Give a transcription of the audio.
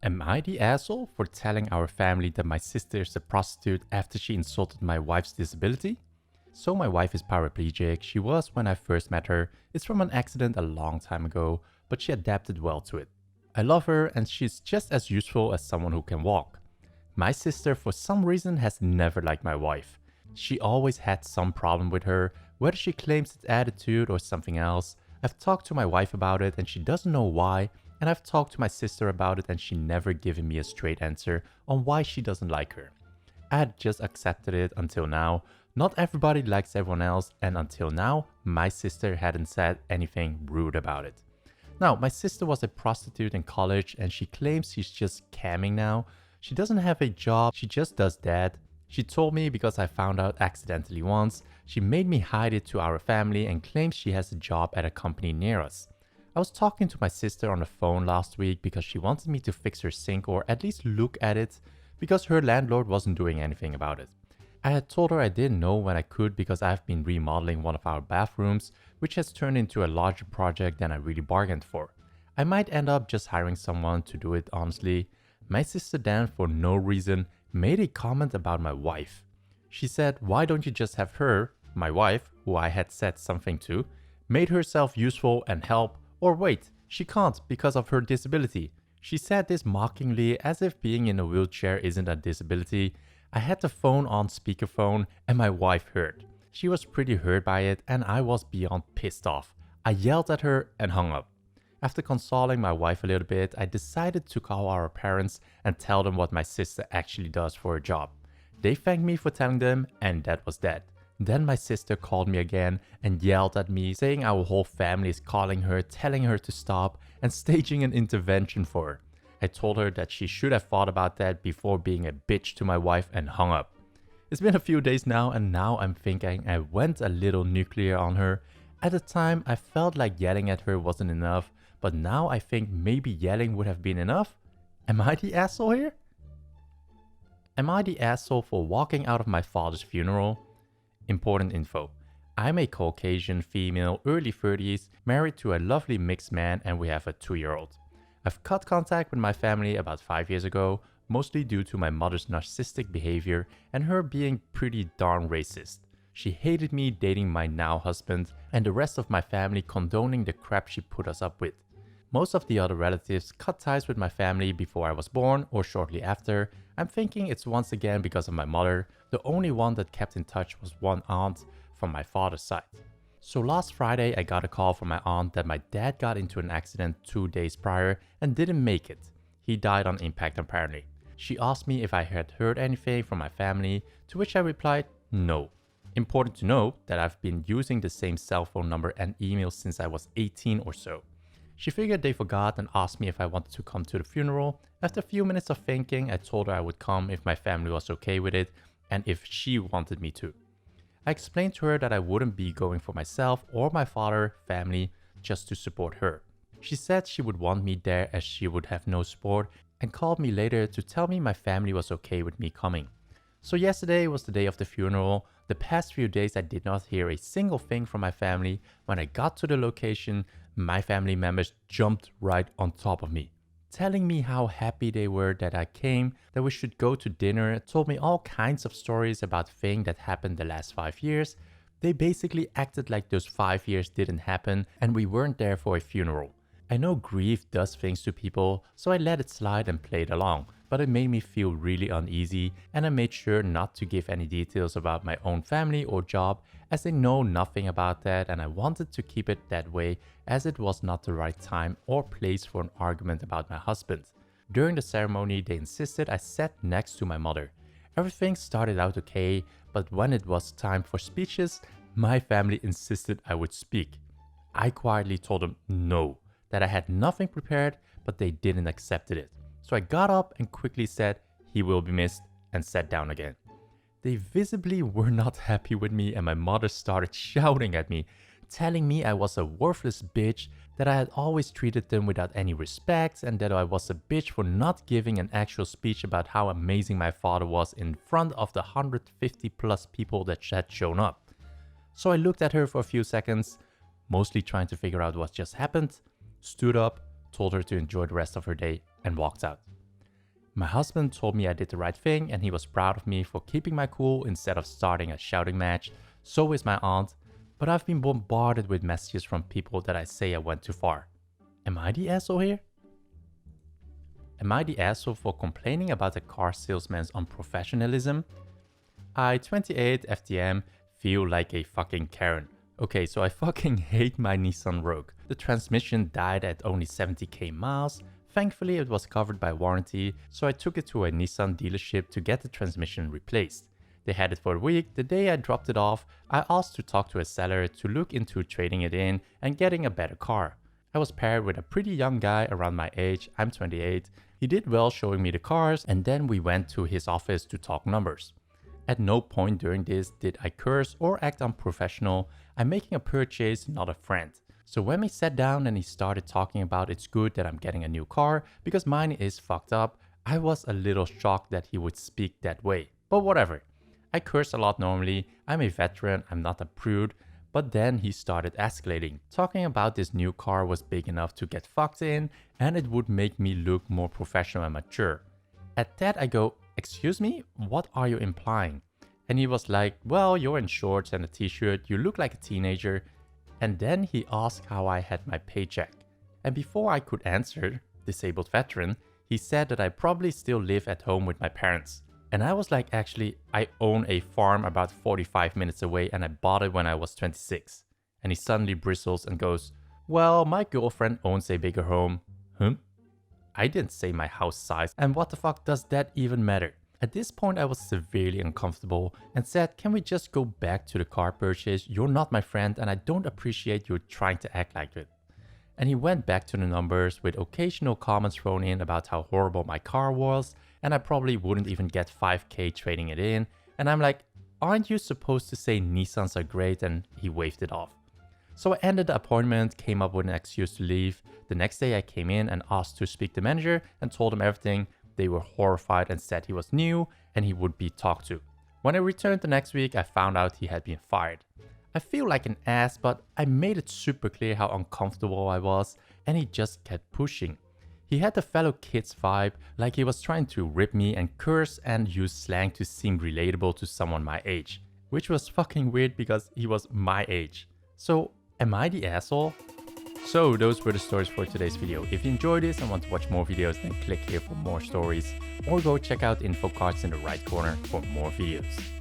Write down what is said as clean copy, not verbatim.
Am I the asshole for telling our family that my sister is a prostitute after she insulted my wife's disability? So my wife is paraplegic. She was when I first met her. It's from an accident a long time ago, but she adapted well to it. I love her and she's just as useful as someone who can walk. My sister, for some reason, has never liked my wife. She always had some problem with her, whether she claims it's attitude or something else. I've talked to my wife about it and she doesn't know why, and I've talked to my sister about it and she never given me a straight answer on why she doesn't like her. I had just accepted it until now. Not everybody likes everyone else, and until now, my sister hadn't said anything rude about it. Now, my sister was a prostitute in college and she claims she's just camming now. She doesn't have a job, she just does that. She told me because I found out accidentally once. She made me hide it to our family and claims she has a job at a company near us. I was talking to my sister on the phone last week because she wanted me to fix her sink or at least look at it because her landlord wasn't doing anything about it. I had told her I didn't know when I could because I've been remodeling one of our bathrooms, which has turned into a larger project than I really bargained for. I might end up just hiring someone to do it, honestly. My sister then, for no reason, made a comment about my wife. She said, why don't you just have her, my wife, who I had said something to, made herself useful and help, or wait, she can't because of her disability. She said this mockingly as if being in a wheelchair isn't a disability. I had the phone on speakerphone and my wife heard. She was pretty hurt by it and I was beyond pissed off. I yelled at her and hung up. After consoling my wife a little bit, I decided to call our parents and tell them what my sister actually does for a job. They thanked me for telling them and that was that. Then my sister called me again and yelled at me, saying our whole family is calling her, telling her to stop and staging an intervention for her. I told her that she should have thought about that before being a bitch to my wife and hung up. It's been a few days now and now I'm thinking I went a little nuclear on her. At the time I felt like yelling at her wasn't enough, but now I think maybe yelling would have been enough. Am I the asshole here? Am I the asshole for walking out of my father's funeral? Important info. I'm a Caucasian female, early 30s, married to a lovely mixed man and we have a 2-year-old. I've cut contact with my family about 5 years ago, mostly due to my mother's narcissistic behavior and her being pretty darn racist. She hated me dating my now husband and the rest of my family condoning the crap she put us up with. Most of the other relatives cut ties with my family before I was born or shortly after. I'm thinking it's once again because of my mother. The only one that kept in touch was one aunt from my father's side. So last Friday I got a call from my aunt that my dad got into an accident 2 days prior and didn't make it. He died on impact apparently. She asked me if I had heard anything from my family, to which I replied, no. Important to know that I've been using the same cell phone number and email since I was 18 or so. She figured they forgot and asked me if I wanted to come to the funeral. After a few minutes of thinking, I told her I would come if my family was okay with it and if she wanted me to. I explained to her that I wouldn't be going for myself or my father, family, just to support her. She said she would want me there as she would have no support and called me later to tell me my family was okay with me coming. So yesterday was the day of the funeral. The past few days I did not hear a single thing from my family. When I got to the location, my family members jumped right on top of me, telling me how happy they were that I came, that we should go to dinner, told me all kinds of stories about things that happened the last 5 years. They basically acted like those 5 years didn't happen and we weren't there for a funeral. I know grief does things to people, so I let it slide and played along, but it made me feel really uneasy and I made sure not to give any details about my own family or job as they know nothing about that and I wanted to keep it that way as it was not the right time or place for an argument about my husband. During the ceremony, they insisted I sat next to my mother. Everything started out okay, but when it was time for speeches, my family insisted I would speak. I quietly told them no, that I had nothing prepared, but they didn't accept it. So I got up and quickly said, "He will be missed," and sat down again. They visibly were not happy with me and my mother started shouting at me, telling me I was a worthless bitch, that I had always treated them without any respect and that I was a bitch for not giving an actual speech about how amazing my father was in front of the 150 plus people that had shown up. So I looked at her for a few seconds, mostly trying to figure out what just happened, stood up, told her to enjoy the rest of her day, and walked out. My husband told me I did the right thing and he was proud of me for keeping my cool instead of starting a shouting match. So is my aunt, but I've been bombarded with messages from people that I say I went too far. Am I the asshole here? Am I the asshole for complaining about a car salesman's unprofessionalism? I, 28 FTM, feel like a fucking Karen. Okay, so I fucking hate my Nissan Rogue. The transmission died at only 70k miles. Thankfully, it was covered by warranty, so I took it to a Nissan dealership to get the transmission replaced. They had it for a week. The day I dropped it off, I asked to talk to a seller to look into trading it in and getting a better car. I was paired with a pretty young guy around my age, I'm 28. He did well showing me the cars, and then we went to his office to talk numbers. At no point during this did I curse or act unprofessional. I'm making a purchase, not a friend. So when we sat down and he started talking about it's good that I'm getting a new car because mine is fucked up, I was a little shocked that he would speak that way. But whatever. I curse a lot normally, I'm a veteran, I'm not a prude. But then he started escalating, talking about this new car was big enough to get fucked in and it would make me look more professional and mature. At that I go, excuse me, what are you implying? And he was like, well, you're in shorts and a t-shirt, you look like a teenager. And then he asked how I had my paycheck. And before I could answer, disabled veteran, he said that I probably still live at home with my parents. And I was like, actually, I own a farm about 45 minutes away and I bought it when I was 26. And he suddenly bristles and goes, well, my girlfriend owns a bigger home. I didn't say my house size, and what the fuck does that even matter? At this point I was severely uncomfortable and said, can we just go back to the car purchase? You're not my friend and I don't appreciate you trying to act like it. And he went back to the numbers with occasional comments thrown in about how horrible my car was and I probably wouldn't even get 5k trading it in. And I'm like, aren't you supposed to say Nissans are great? And he waved it off. So I ended the appointment, came up with an excuse to leave. The next day I came in and asked to speak to the manager and told him everything. They were horrified and said he was new and he would be talked to. When I returned the next week, I found out he had been fired. I feel like an ass, but I made it super clear how uncomfortable I was and he just kept pushing. He had the fellow kids vibe, like he was trying to rip me and curse and use slang to seem relatable to someone my age. Which was fucking weird because he was my age. So, am I the asshole? So those were the stories for today's video. If you enjoyed this and want to watch more videos, then click here for more stories. Or go check out the info cards in the right corner for more videos.